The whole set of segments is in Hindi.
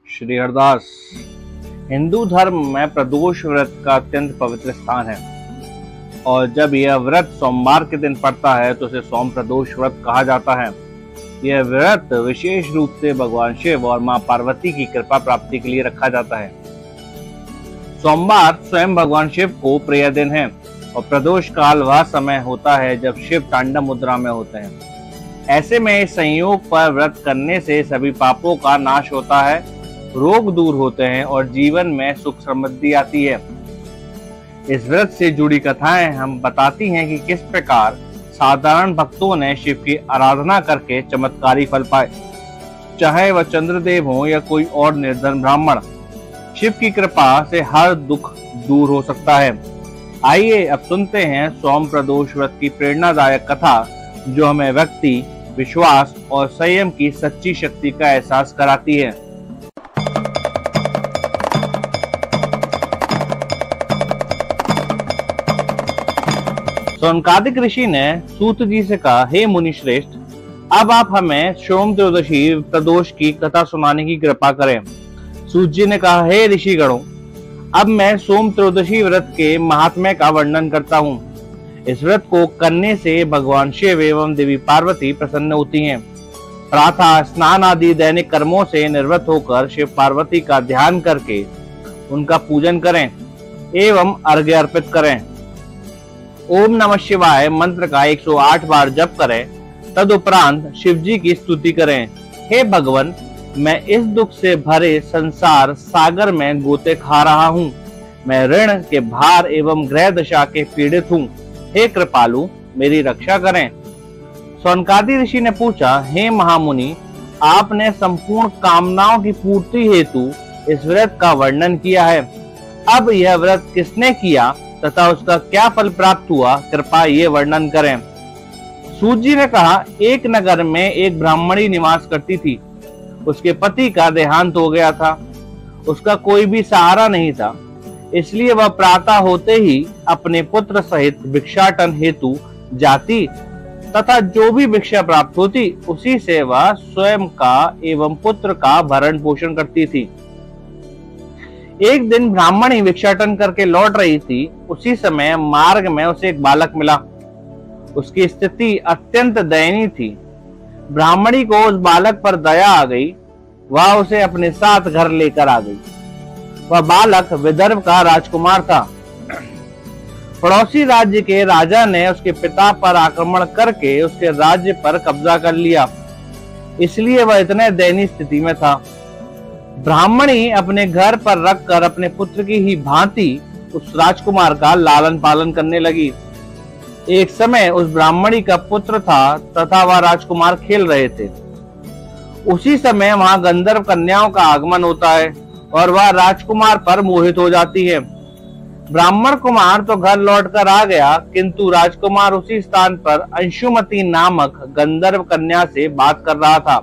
श्री हरदास। हिंदू धर्म में प्रदोष व्रत का अत्यंत पवित्र स्थान है और जब यह व्रत सोमवार के दिन पड़ता है तो इसे सोम प्रदोष व्रत कहा जाता है। यह व्रत विशेष रूप से भगवान शिव और मां पार्वती की कृपा प्राप्ति के लिए रखा जाता है। सोमवार स्वयं भगवान शिव को प्रिय दिन है और प्रदोष काल वह समय होता है जब शिव तांडव मुद्रा में होते हैं। ऐसे में इस संयोग पर व्रत करने से सभी पापों का नाश होता है, रोग दूर होते हैं और जीवन में सुख समृद्धि आती है। इस व्रत से जुड़ी कथाएं हम बताती हैं कि किस प्रकार साधारण भक्तों ने शिव की आराधना करके चमत्कारी फल पाए, चाहे वह चंद्रदेव हो या कोई और निर्धन ब्राह्मण। शिव की कृपा से हर दुख दूर हो सकता है। आइए अब सुनते हैं सोम प्रदोष व्रत की प्रेरणादायक कथा, जो हमें व्यक्ति, विश्वास और संयम की सच्ची शक्ति का एहसास कराती है। सौनकादिक ऋषि ने सूत जी से कहा, हे मुनि श्रेष्ठ, अब आप हमें सोम त्रयोदशी प्रदोष की कथा सुनाने की कृपा करें। सूत जी ने कहा, हे ऋषिगणों, अब मैं सोम त्रयोदशी व्रत के महात्म्य का वर्णन करता हूँ। इस व्रत को करने से भगवान शिव एवं देवी पार्वती प्रसन्न होती हैं। प्रातः स्नान आदि दैनिक कर्मों से निवृत्त होकर शिव पार्वती का ध्यान करके उनका पूजन करें एवं अर्घ्य अर्पित करें। ओम नमः शिवाय मंत्र का 108 बार जप करें। तदुपरांत शिव जी की स्तुति करें। हे भगवान, मैं इस दुख से भरे संसार सागर में गोते खा रहा हूँ। मैं ऋण के भार एवं ग्रह दशा के पीड़ित हूँ। हे कृपालु, मेरी रक्षा करें। सौनकादि ऋषि ने पूछा, हे महामुनि, आपने संपूर्ण कामनाओं की पूर्ति हेतु इस व्रत का वर्णन किया है। अब यह व्रत किसने किया तथा उसका क्या फल प्राप्त हुआ, कृपया ये वर्णन करें। सूत जी ने कहा, एक नगर में एक ब्राह्मणी निवास करती थी। उसके पति का देहांत हो गया था। उसका कोई भी सहारा नहीं था, इसलिए वह प्रातः होते ही अपने पुत्र सहित भिक्षाटन हेतु जाती तथा जो भी भिक्षा प्राप्त होती उसी से वह स्वयं का एवं पुत्र का भरण पोषण करती थी। एक दिन ब्राह्मणी भिक्षाटन करके लौट रही थी। उसी समय मार्ग में उसे एक बालक मिला। उसकी स्थिति अत्यंत दयनीय थी। ब्राह्मणी को उस बालक पर दया आ गई। वह उसे अपने साथ घर लेकर आ गई। वह बालक विदर्भ का राजकुमार था। पड़ोसी राज्य के राजा ने उसके पिता पर आक्रमण करके उसके राज्य पर कब्जा कर लिया, इसलिए वह इतने दयनीय स्थिति में था। ब्राह्मणी अपने घर पर रखकर अपने पुत्र की ही भांति उस राजकुमार का लालन पालन करने लगी। एक समय उस ब्राह्मणी का पुत्र था तथा वह राजकुमार खेल रहे थे। उसी समय वहां गंधर्व कन्याओं का आगमन होता है और वह राजकुमार पर मोहित हो जाती है। ब्राह्मण कुमार तो घर लौटकर आ गया, किंतु राजकुमार उसी स्थान पर अंशुमती नामक गंधर्व कन्या से बात कर रहा था।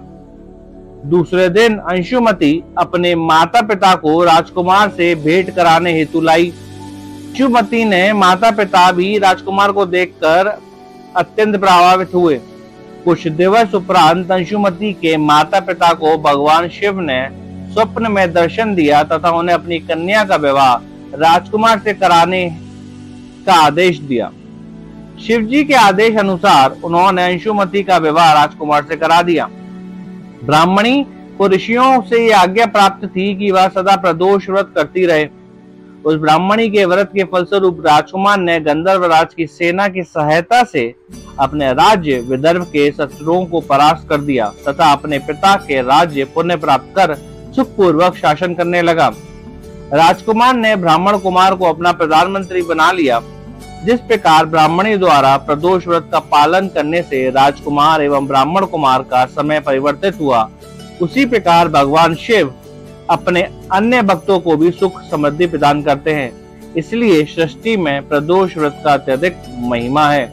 दूसरे दिन अंशुमती अपने माता पिता को राजकुमार से भेंट कराने हेतु लाई। अंशुमती ने माता पिता भी राजकुमार को देखकर अत्यंत प्रभावित हुए। कुछ दिवस उपरांत अंशुमती के माता पिता को भगवान शिव ने स्वप्न में दर्शन दिया तथा उन्हें अपनी कन्या का विवाह राजकुमार से कराने का आदेश दिया। शिव जी के आदेश अनुसार उन्होंने अंशुमती का विवाह राजकुमार से करा दिया। ब्राह्मणी को ऋषियों से यह आज्ञा प्राप्त थी कि वह सदा प्रदोष व्रत करती रहे। उस ब्राह्मणी के व्रत के फलस्वरूप राजकुमार ने गंधर्व राज की सेना की सहायता से अपने राज्य विदर्भ के शत्रुओं को परास्त कर दिया तथा अपने पिता के राज्य पुण्य प्राप्त कर सुखपूर्वक शासन करने लगा। राजकुमार ने ब्राह्मण कुमार को अपना प्रधानमंत्री बना लिया। जिस प्रकार ब्राह्मणी द्वारा प्रदोष व्रत का पालन करने से राजकुमार एवं ब्राह्मण कुमार का समय परिवर्तित हुआ, उसी प्रकार भगवान शिव अपने अन्य भक्तों को भी सुख समृद्धि प्रदान करते हैं। इसलिए सृष्टि में प्रदोष व्रत का अत्यधिक महिमा है।